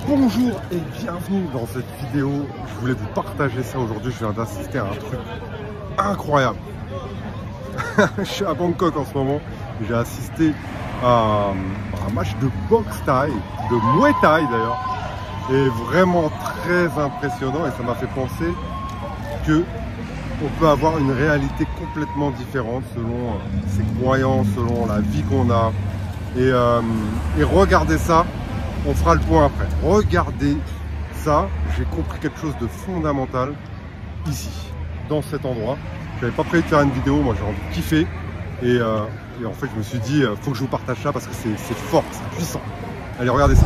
Bonjour et bienvenue dans cette vidéo. Je voulais vous partager ça aujourd'hui. Je viens d'assister à un truc incroyable. Je suis à Bangkok en ce moment. J'ai assisté à un match de boxe thaï, de muay thai d'ailleurs. Et vraiment très impressionnant. Et ça m'a fait penser que on peut avoir une réalité complètement différente selon ses croyances, selon la vie qu'on a. Et regardez ça, on fera le point après. Regardez ça, j'ai compris quelque chose de fondamental ici, dans cet endroit. Je n'avais pas prévu de faire une vidéo, moi j'ai envie de kiffer. Et en fait, je me suis dit, faut que je vous partage ça parce que c'est fort, c'est puissant. Allez, regardez ça.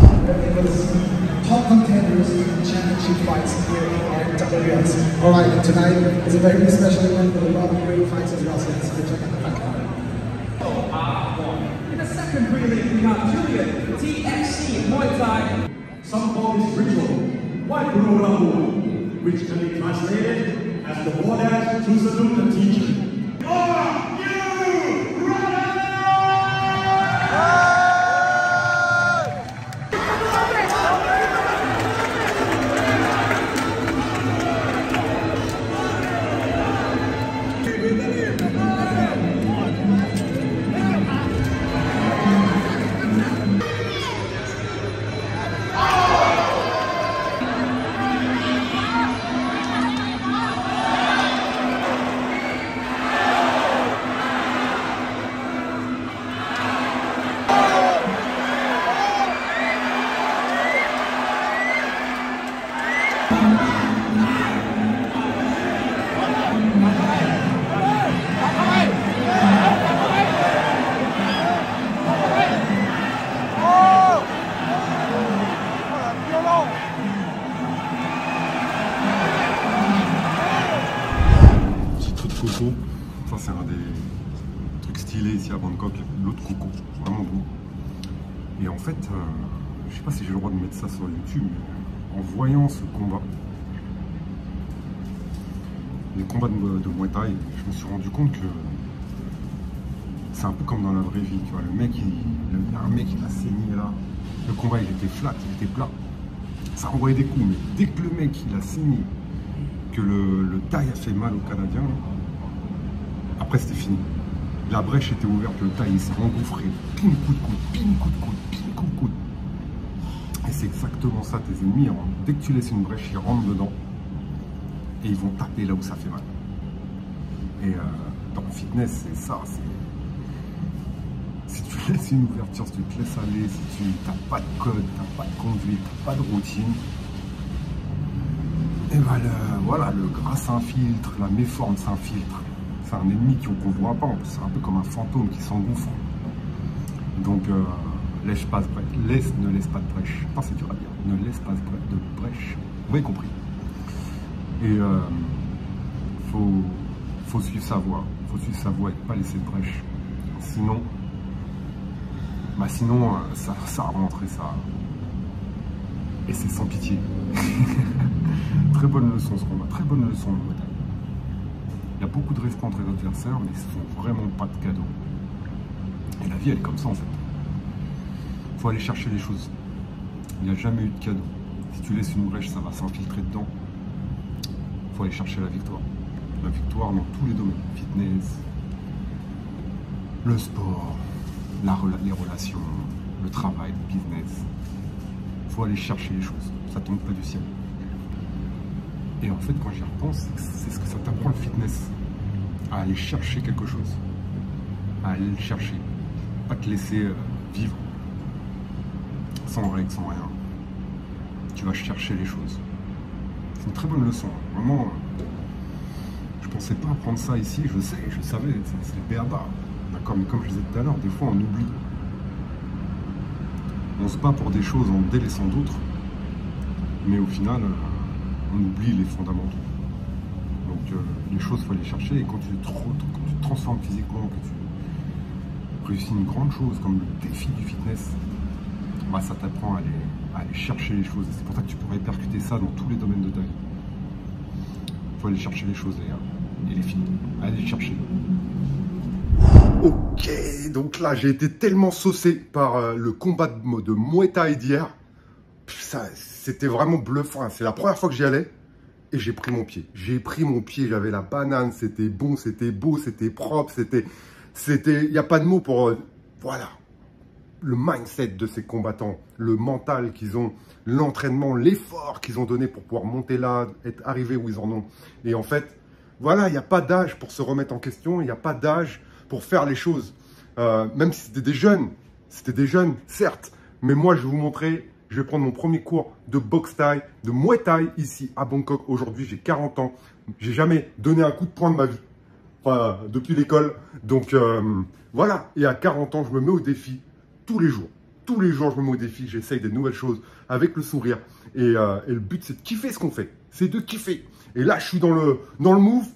Top contenders in championship fights here in WS. All right, tonight is a very special event with a lot of great fights as well. So let's check out the fight card. In the second prelim, we have Julian, TXC Muay Thai. Some call this ritual White Guru number one, which can be translated as the order to salute the teacher. Are you ready? Coco, ça c'est un des trucs stylés ici à Bangkok, l'eau de coco, vraiment doux. Et en fait, je sais pas si j'ai le droit de mettre ça sur YouTube, mais en voyant ce combat, les combats de Muay Thai, je me suis rendu compte que c'est un peu comme dans la vraie vie, tu vois. Le mec, il y a un mec il a saigné là, le combat il était flat, il était plat, ça envoyait des coups, mais dès que le mec il a saigné, que le taille a fait mal au Canadien, après c'était fini. La brèche était ouverte, le taille s'est engouffré. Pim, coup de coude, pim, coup de coude, pim, coup de coude. Et c'est exactement ça, tes ennemis. Hein. Dès que tu laisses une brèche, ils rentrent dedans. Et ils vont taper là où ça fait mal. Et dans le fitness, c'est ça. Si tu laisses une ouverture, si tu te laisses aller, si tu n'as pas de code, tu n'as pas de conduite, tu n'as pas de routine, et ben voilà, le gras s'infiltre, la méforme s'infiltre. C'est un ennemi qu'on ne voit pas, c'est un peu comme un fantôme qui s'engouffre. Donc, ne laisse pas de brèche. Enfin, c'est dur à dire. Ne laisse pas de brèche. Vous avez compris. Et faut suivre sa voie. Faut suivre sa voie et ne pas laisser de brèche. Sinon, ça rentre et ça. Et c'est sans pitié. Très bonne leçon ce combat, très bonne leçon. Il y a beaucoup de respect entre les adversaires, mais ce ne sont vraiment pas de cadeaux. Et la vie, elle est comme ça en fait. Il faut aller chercher les choses. Il n'y a jamais eu de cadeau. Si tu laisses une brèche, ça va s'infiltrer dedans. Il faut aller chercher la victoire. La victoire dans tous les domaines. Fitness, le sport, les relations, le travail, le business. Il faut aller chercher les choses. Ça ne tombe pas du ciel. Et en fait, quand j'y repense, c'est ce que ça t'apprend le fitness. À aller chercher quelque chose. À aller le chercher. Pas te laisser vivre. Sans règles, sans rien. Tu vas chercher les choses. C'est une très bonne leçon. Vraiment, je pensais pas apprendre ça ici. Je savais, c'est le béaba. D'accord, mais comme je disais tout à l'heure, des fois on oublie. On se bat pour des choses en délaissant d'autres. Mais au final, on oublie les fondamentaux. Donc les choses, il faut les chercher. Et quand tu te transformes physiquement, que tu réussis une grande chose comme le défi du fitness, bah, ça t'apprend à aller chercher les choses. Et c'est pour ça que tu pourrais percuter ça dans tous les domaines de ta vie. Il faut aller chercher les choses, les gars. Et les filles. Allez les chercher. Ok, donc là j'ai été tellement saucé par le combat de Muay Thai d'hier. c'était vraiment bluffant. C'est la première fois que j'y allais et j'ai pris mon pied. J'ai pris mon pied, j'avais la banane, c'était bon, c'était beau, c'était propre, il n'y a pas de mots pour... voilà. Le mindset de ces combattants, le mental qu'ils ont, l'entraînement, l'effort qu'ils ont donné pour pouvoir monter là, être arrivés où ils en ont. Et en fait, voilà, il n'y a pas d'âge pour se remettre en question, il n'y a pas d'âge pour faire les choses. Même si c'était des jeunes, certes, mais moi je vais vous montrer, je vais prendre mon premier cours de boxe thaï, de muay thai ici à Bangkok. Aujourd'hui, j'ai 40 ans, j'ai jamais donné un coup de poing de ma vie, enfin, depuis l'école. Donc voilà, et à 40 ans, je me mets au défi tous les jours. Tous les jours, je me mets au défi, j'essaye des nouvelles choses avec le sourire. Et le but, c'est de kiffer ce qu'on fait, c'est de kiffer. Et là, je suis dans le move.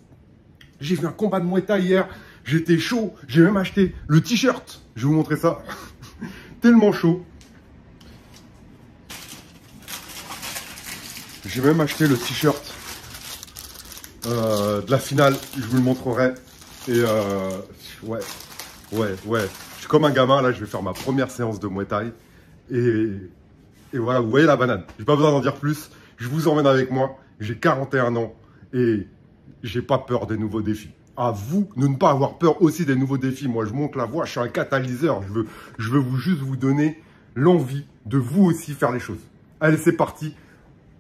J'ai vu un combat de Muay Thai hier. J'étais chaud. J'ai même acheté le t-shirt. Je vais vous montrer ça. Tellement chaud. J'ai même acheté le t-shirt de la finale. Je vous le montrerai. Et ouais. Je suis comme un gamin. Là, je vais faire ma première séance de Muay Thai. Et voilà, vous voyez la banane. J'ai pas besoin d'en dire plus. Je vous emmène avec moi. J'ai 41 ans et j'ai pas peur des nouveaux défis. À vous de ne pas avoir peur aussi des nouveaux défis. Moi, je monte la voie, je suis un catalyseur. Je veux juste vous donner l'envie de vous aussi faire les choses. Allez, c'est parti.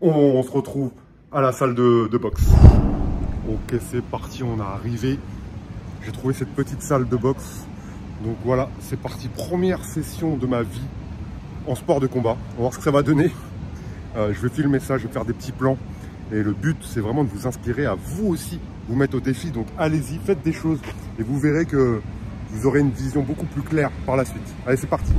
On se retrouve à la salle de boxe. Ok, c'est parti, on est arrivé. J'ai trouvé cette petite salle de boxe. Donc voilà, c'est parti. Première session de ma vie en sport de combat. On va voir ce que ça va donner. Je vais filmer ça, je vais faire des petits plans. Et le but, c'est vraiment de vous inspirer à vous aussi vous mettre au défi. Donc allez-y, faites des choses et vous verrez que vous aurez une vision beaucoup plus claire par la suite. Allez, c'est parti.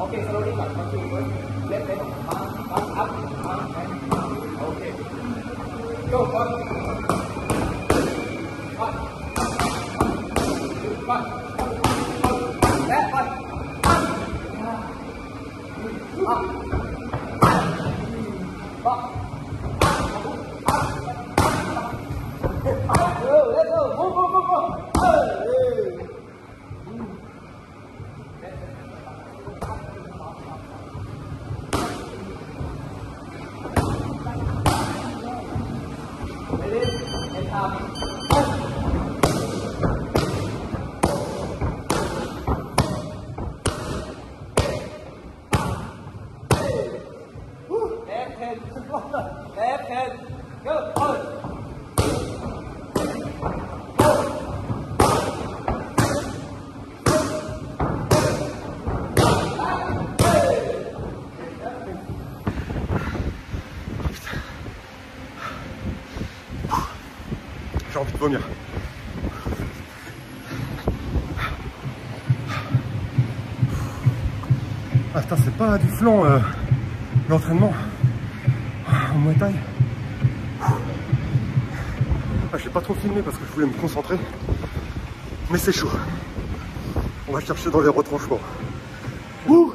Okay, slowly cut. Left leg, up, okay. Go, one. Left one. Let's go. Move. Left hand, go, hold. J'ai envie de vomir. Ah putain, c'est pas du flanc l'entraînement en Muay Thai. Ah, j'ai pas trop filmé parce que je voulais me concentrer. Mais c'est chaud. On va chercher dans les retranchements. Ouh.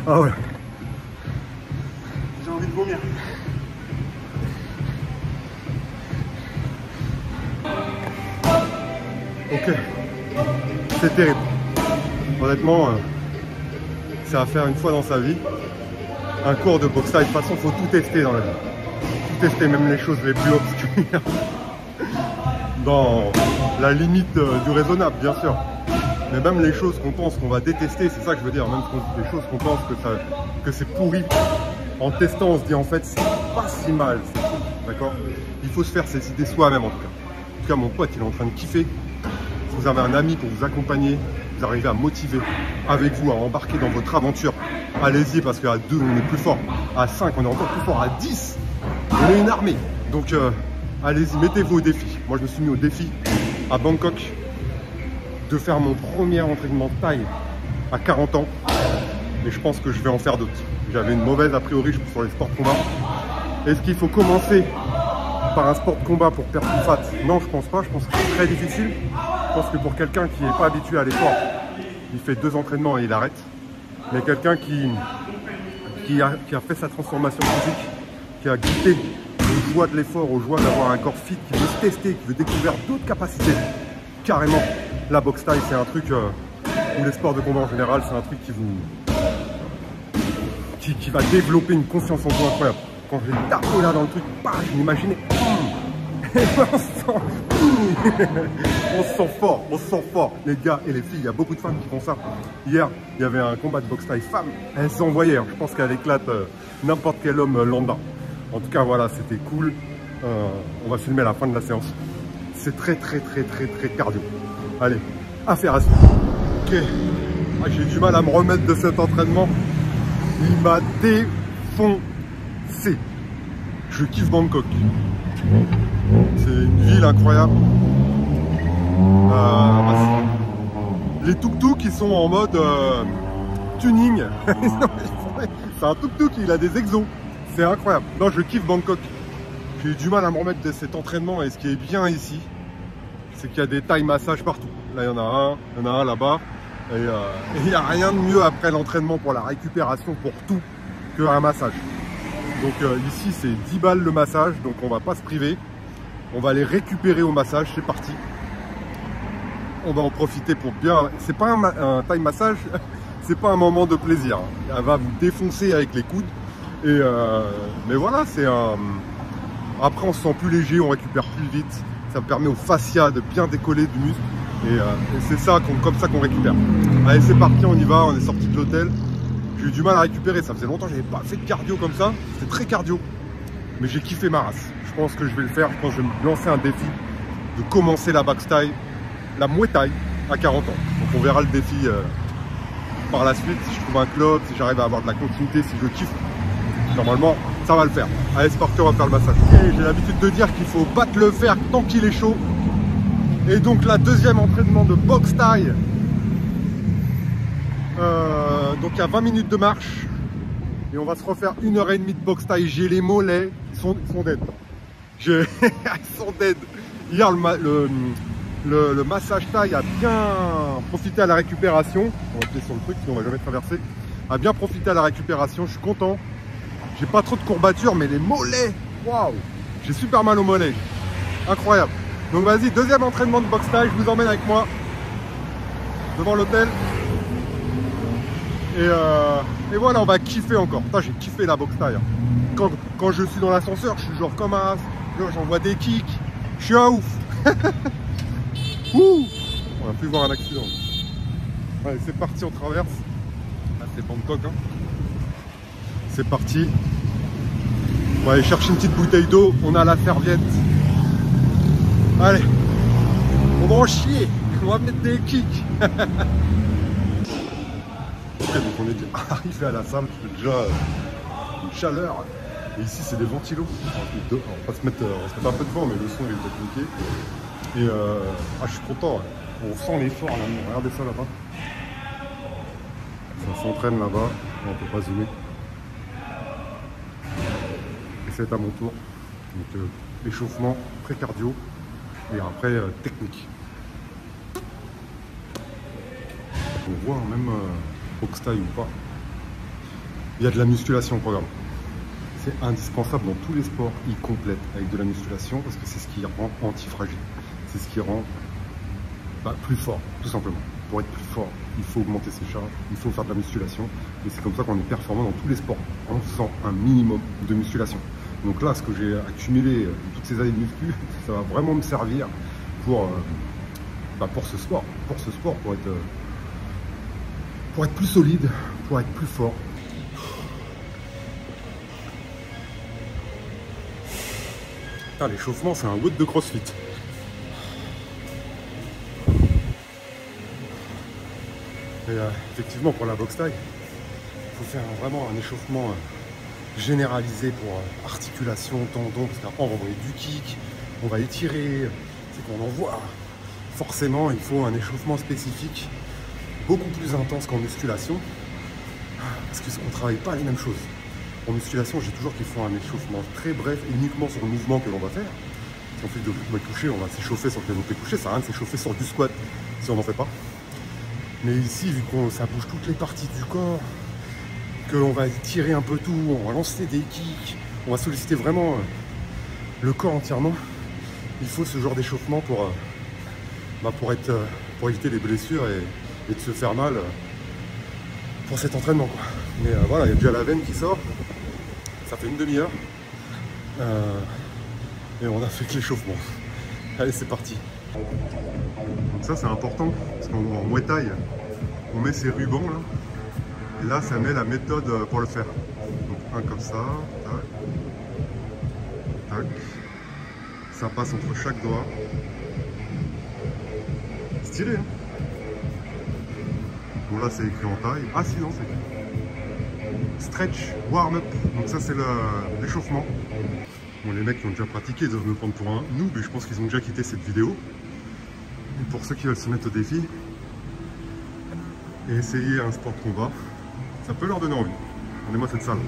Ah ouais. J'ai envie de vomir. Ok, c'est terrible. Honnêtement, c'est à faire une fois dans sa vie. Un cours de boxe thaï. De toute façon, il faut tout tester dans la vie. Tout tester, même les choses les plus obscures. Dans la limite du raisonnable, bien sûr. Mais même les choses qu'on pense qu'on va détester, c'est ça que je veux dire. Même les choses qu'on pense que c'est pourri. En testant, on se dit en fait, c'est pas si mal. D'accord ? Il faut se faire ses idées soi-même en tout cas. En tout cas, mon pote, il est en train de kiffer. Si vous avez un ami pour vous accompagner, vous arrivez à motiver avec vous, à embarquer dans votre aventure, allez-y parce qu'à 2, on est plus fort. À 5, on est encore plus fort. À 10, on est une armée. Donc, allez-y, mettez-vous au défi. Moi, je me suis mis au défi à Bangkok de faire mon premier entraînement thaï à 40 ans. Et je pense que je vais en faire d'autres. J'avais une mauvaise a priori sur les sports de combat. Est-ce qu'il faut commencer par un sport de combat pour perdre du fat? Non, je pense pas. Je pense que c'est très difficile. pense que pour quelqu'un qui n'est pas habitué à l'effort, il fait 2 entraînements et il arrête. Mais quelqu'un qui a fait sa transformation physique, qui a goûté aux joies de l'effort, aux joies d'avoir un corps fit, qui veut se tester, qui veut découvrir d'autres capacités, carrément, la boxe taille, c'est un truc, ou les sports de combat en général, c'est un truc qui va développer une confiance en soi incroyable. Quand j'ai tapé là dans le truc, je m'imaginais, on se sent fort, les gars et les filles. Il y a beaucoup de femmes qui font ça. Hier, il y avait un combat de boxe taille femme. Elles s'envoyaient. Je pense qu'elle éclate n'importe quel homme lambda. En tout cas, voilà, c'était cool. On va filmer à la fin de la séance. C'est très cardio. Allez, affaire à suivre. Ok. J'ai du mal à me remettre de cet entraînement. Il m'a défoncé. Je kiffe Bangkok. C'est une ville incroyable. Les tuk-tuk qui sont en mode tuning. C'est un tuk-tuk, il a des exos. C'est incroyable. Non, je kiffe Bangkok. J'ai eu du mal à me remettre de cet entraînement et ce qui est bien ici, c'est qu'il y a des Thai massages partout. Là, il y en a un là-bas. Et il n'y a rien de mieux après l'entraînement pour la récupération, pour tout, qu'un massage. Donc ici, c'est 10 balles le massage, donc on va pas se priver. On va les récupérer au massage, c'est parti. On va en profiter pour bien... C'est pas un Thai massage, c'est pas un moment de plaisir. Elle va vous défoncer avec les coudes. Mais voilà, c'est un... Après, on se sent plus léger, on récupère plus vite. Ça permet au fascia de bien décoller du muscle. Et c'est ça, comme ça qu'on récupère. Allez, c'est parti, on y va, on est sorti de l'hôtel. J'ai eu du mal à récupérer, ça faisait longtemps que j'avais pas fait de cardio comme ça. C'était très cardio. Mais j'ai kiffé ma race. Je pense que je vais le faire, je pense que je vais me lancer un défi de commencer la boxe taille, la muay thai à 40 ans. Donc on verra le défi par la suite, si je trouve un club, si j'arrive à avoir de la continuité, si je kiffe. Normalement, ça va le faire. Allez, c'est parti, on va faire le massage. J'ai l'habitude de dire qu'il faut battre le fer tant qu'il est chaud. Et donc la deuxième entraînement de boxe taille. Donc il y a 20 minutes de marche. Et on va se refaire 1h30 de boxe taille. J'ai les mollets, ils sont dead. Ils sont dead. Hier, le massage taille a bien profité à la récupération. On va appuyer sur le truc, sinon on va jamais traverser. A bien profité à la récupération, je suis content. J'ai pas trop de courbatures, mais les mollets, waouh, j'ai super mal aux mollets. Incroyable. Donc vas-y, deuxième entraînement de boxe taille, je vous emmène avec moi devant l'hôtel. Et voilà, on va kiffer encore. J'ai kiffé la boxe taille. Quand je suis dans l'ascenseur, je suis genre comme un... J'envoie des kicks. Je suis un ouf. Ouh, on va plus voir un accident. Allez, c'est parti, on traverse. Là, c'est Bangkok. Hein. C'est parti. On va aller chercher une petite bouteille d'eau. On a la serviette. Allez, on va en chier. On va mettre des kicks. Donc on est déjà arrivé à la salle, c'est déjà une chaleur. Et ici c'est des ventilos. On va se mettre un peu devant, mais le son il est peut-être niqué. Et je suis content. On sent l'effort là. Regardez ça là-bas. Ça s'entraîne là-bas. On peut pas zoomer. Et c'est à mon tour. Donc échauffement, très cardio. Et après technique. On voit même boxe taille ou pas, il y a de la musculation au programme. C'est indispensable dans tous les sports, ils complètent avec de la musculation parce que c'est ce qui rend antifragile. C'est ce qui rend plus fort, tout simplement. Pour être plus fort, il faut augmenter ses charges, il faut faire de la musculation. Et c'est comme ça qu'on est performant dans tous les sports, en faisant un minimum de musculation. Donc là, ce que j'ai accumulé toutes ces années de muscu, ça va vraiment me servir pour ce sport. Pour être plus solide, pour être plus fort. L'échauffement, c'est un WOD de CrossFit. Et effectivement, pour la boxe taille, il faut faire vraiment un échauffement généralisé pour articulation, tendons, parce qu'après on va envoyer du kick, on va étirer, c'est qu'on envoie. Forcément, il faut un échauffement spécifique, beaucoup plus intense qu'en musculation, parce qu'on ne travaille pas les mêmes choses. En musculation, j'ai toujours qu'il faut un échauffement très bref, uniquement sur le mouvement que l'on va faire. Si on fait du développé couché, on va s'échauffer sur le développé couché, ça sert à rien de s'échauffer sur du squat si on n'en fait pas. Mais ici, vu que ça bouge toutes les parties du corps, qu'on va tirer un peu tout, on va lancer des kicks, on va solliciter vraiment le corps entièrement, il faut ce genre d'échauffement pour éviter les blessures et de se faire mal pour cet entraînement, quoi. Mais voilà, il y a déjà la veine qui sort, ça fait une demi-heure et on a fait que l'échauffement. Allez, c'est parti. Donc ça c'est important parce qu'en Muay Thai on met ces rubans là et là ça met la méthode pour le faire. Donc un comme ça, tac, tac, ça passe entre chaque doigt. Stylé, hein. Bon là c'est écrit en taille. Ah si non, c'est écrit stretch warm up. Donc ça c'est l'échauffement. Bon, les mecs qui ont déjà pratiqué ils doivent me prendre pour un noob, mais je pense qu'ils ont déjà quitté cette vidéo. Et pour ceux qui veulent se mettre au défi et essayer un sport de combat, ça peut leur donner envie. Regardez-moi cette salle.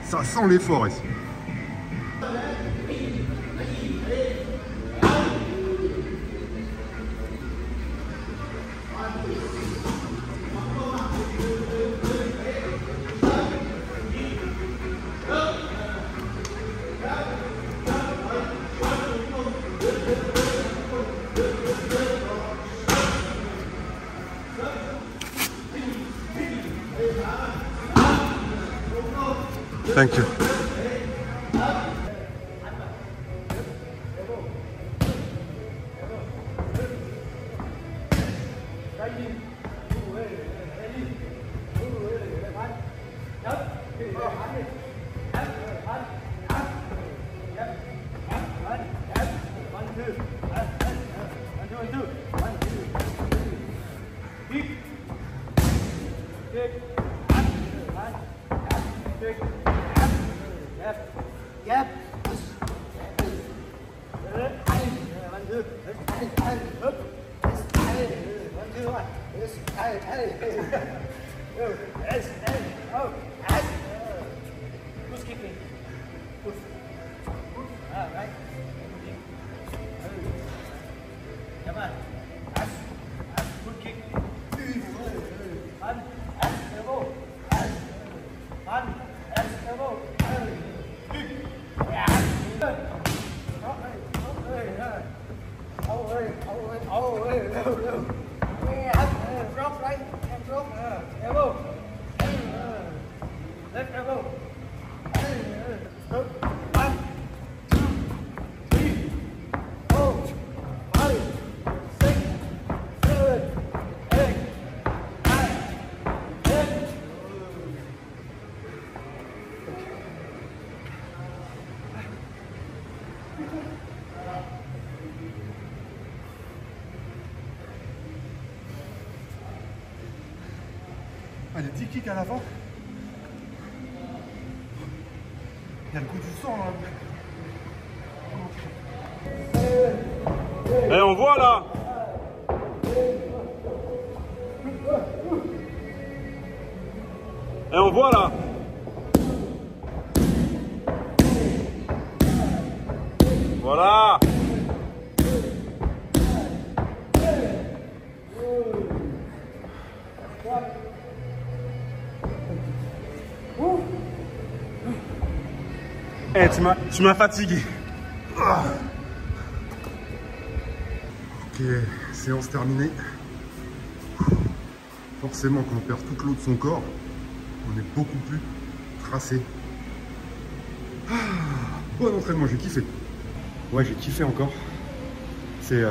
Ça sent l'effort ici. Thank you. Yep. Who's kicking? Right. Come on. Good kick. One. Elbow. One. Elbow. Drop right and drop elbow, left elbow. 1, 2, 3, 4, 5, 6, 7, 8, 9, 10. Allez, 10 kicks à l'avant. Il y a le goût du sang là. Eh, on voit là. Eh, on voit là. Voilà. Eh, tu m'as fatigué. Ok, séance terminée. Forcément, quand on perd toute l'eau de son corps, on est beaucoup plus tracé. Bon entraînement, j'ai kiffé. Ouais, j'ai kiffé encore. Et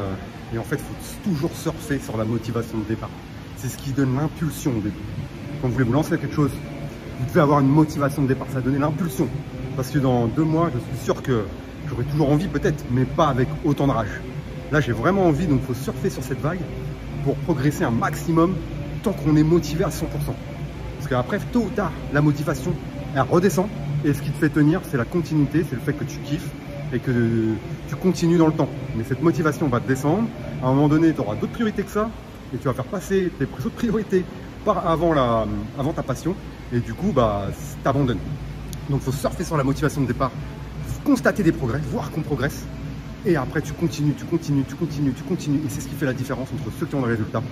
en fait, il faut toujours surfer sur la motivation de départ. C'est ce qui donne l'impulsion au début. Quand vous voulez vous lancer à quelque chose, vous devez avoir une motivation de départ. Ça va donner l'impulsion. Parce que dans 2 mois, je suis sûr que j'aurai toujours envie peut-être, mais pas avec autant de rage. Là, j'ai vraiment envie, donc il faut surfer sur cette vague pour progresser un maximum tant qu'on est motivé à 100%. Parce qu'après, tôt ou tard, la motivation, elle redescend. Et ce qui te fait tenir, c'est la continuité, c'est le fait que tu kiffes et que tu continues dans le temps. Mais cette motivation va te descendre. À un moment donné, tu auras d'autres priorités que ça et tu vas faire passer tes autres priorités avant ta passion. Et du coup, tu abandonnes. Donc il faut surfer sur la motivation de départ, constater des progrès, voir qu'on progresse. Et après, tu continues. Et c'est ce qui fait la différence entre ceux qui ont des résultats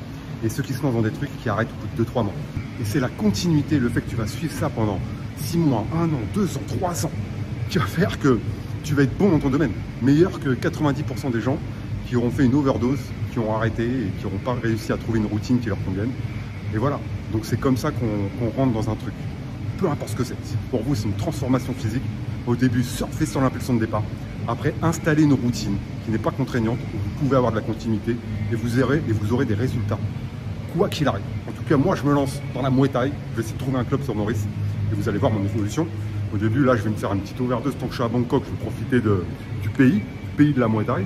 et ceux qui se lancent dans des trucs qui arrêtent au bout de 2-3 mois. Et c'est la continuité, le fait que tu vas suivre ça pendant 6 mois, 1 an, 2 ans, 3 ans, qui va faire que tu vas être bon dans ton domaine. Meilleur que 90% des gens qui auront fait une overdose, qui ont arrêté et qui n'auront pas réussi à trouver une routine qui leur convienne. Et voilà. Donc c'est comme ça qu'on rentre dans un truc. Peu importe ce que c'est. Si pour vous, c'est une transformation physique. Au début, surfez sur l'impulsion de départ. Après, installez une routine qui n'est pas contraignante, où vous pouvez avoir de la continuité et vous aurez des résultats. Quoi qu'il arrive. En tout cas, moi, je me lance dans la Muay Thai. Je vais essayer de trouver un club sur Maurice et vous allez voir mon évolution. Au début, là, je vais me faire une petite overdose tant que je suis à Bangkok. Je vais profiter du pays de la Muay Thai.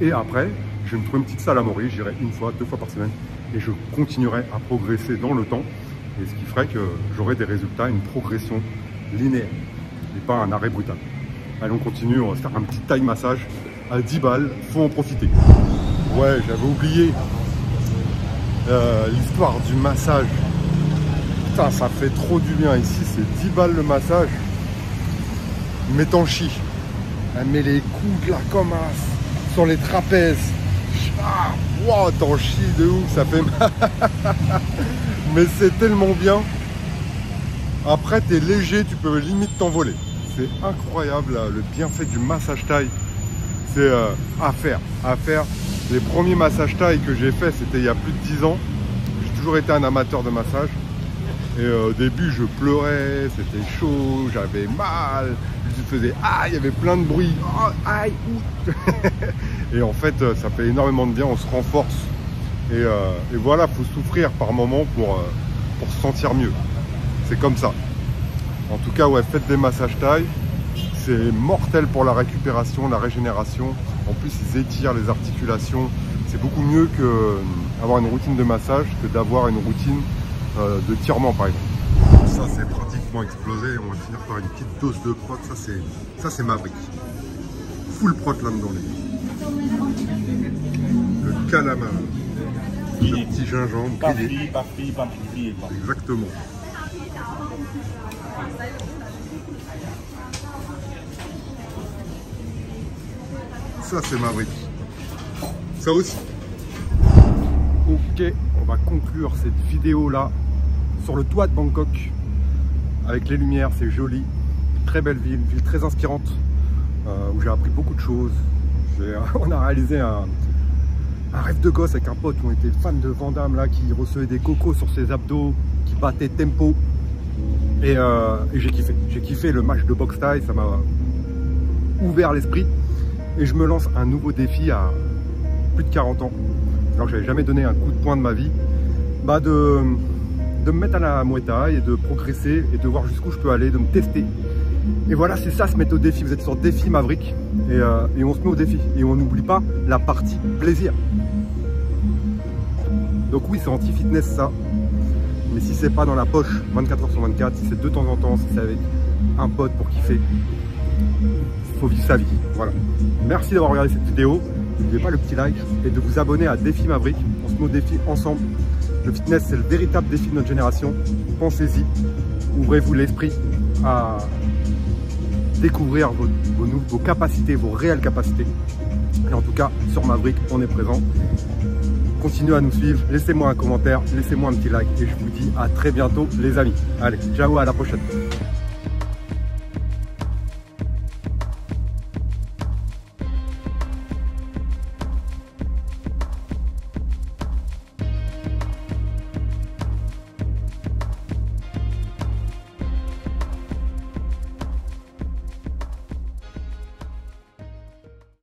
Et après, je vais me trouver une petite salle à Maurice. J'irai 1 fois, 2 fois par semaine et je continuerai à progresser dans le temps. Et ce qui ferait que j'aurai des résultats, une progression linéaire et pas un arrêt brutal. Allez, on continue, on va se faire un petit Thai massage à 10 balles, faut en profiter. Ouais, j'avais oublié l'histoire du massage. Putain, ça fait trop du bien ici, c'est 10 balles le massage. Mais t'en chies. Elle met les coudes là comme sur les trapèzes. Ah, wow, t'en chies de ouf, ça fait mal. Mais c'est tellement bien. Après, t'es léger, tu peux limite t'envoler. C'est incroyable là, le bienfait du massage Thai. C'est à faire. Les premiers massages Thai que j'ai fait, c'était il y a plus de 10 ans. J'ai toujours été un amateur de massage. Et au début, je pleurais, c'était chaud, j'avais mal. Je faisais aïe, il y avait plein de bruit. Oh, aïe, et en fait, ça fait énormément de bien, on se renforce. Et voilà, il faut souffrir par moment pour se sentir mieux. C'est comme ça. En tout cas, ouais, faites des massages Thai. C'est mortel pour la récupération, la régénération. En plus, ils étirent les articulations. C'est beaucoup mieux qu'avoir une routine de massage que d'avoir une routine de tirement, par exemple. Ça, c'est pratiquement explosé. On va finir par une petite dose de prot. Ça, c'est Maverick. Full prot là-dedans, le calamar. Le petit gingembre. Pas frit. Exactement. Ça, c'est Maverick. Ça aussi. Ok, on va conclure cette vidéo là sur le toit de Bangkok avec les lumières. C'est joli, très belle ville très inspirante où j'ai appris beaucoup de choses. On a réalisé un rêve de gosse avec un pote. On était fan de Van Damme là, qui recevait des cocos sur ses abdos, qui battait tempo. Et j'ai kiffé. J'ai kiffé le match de boxe Thai, ça m'a ouvert l'esprit. Et je me lance un nouveau défi à plus de 40 ans. Alors que j'avais jamais donné un coup de poing de ma vie. De me mettre à la Muay Thai et de progresser et de voir jusqu'où je peux aller, de me tester. Et voilà, c'est ça, se mettre au défi. Vous êtes sur défi Maverick et on se met au défi. Et on n'oublie pas la partie plaisir. Donc oui, c'est anti-fitness ça. Mais si c'est pas dans la poche 24 h sur 24, si c'est de temps en temps, si c'est avec un pote pour kiffer, il faut vivre sa vie. Voilà. Merci d'avoir regardé cette vidéo. N'oubliez pas le petit like et de vous abonner à Défi Maverick. On se met au défi ensemble. Le fitness, c'est le véritable défi de notre génération. Pensez-y. Ouvrez-vous l'esprit à découvrir vos capacités, vos réelles capacités. Et en tout cas, sur Maverick, on est présent. Continuez à nous suivre. Laissez-moi un commentaire, laissez-moi un petit like. Et je vous dis à très bientôt, les amis. Allez, ciao, à la prochaine.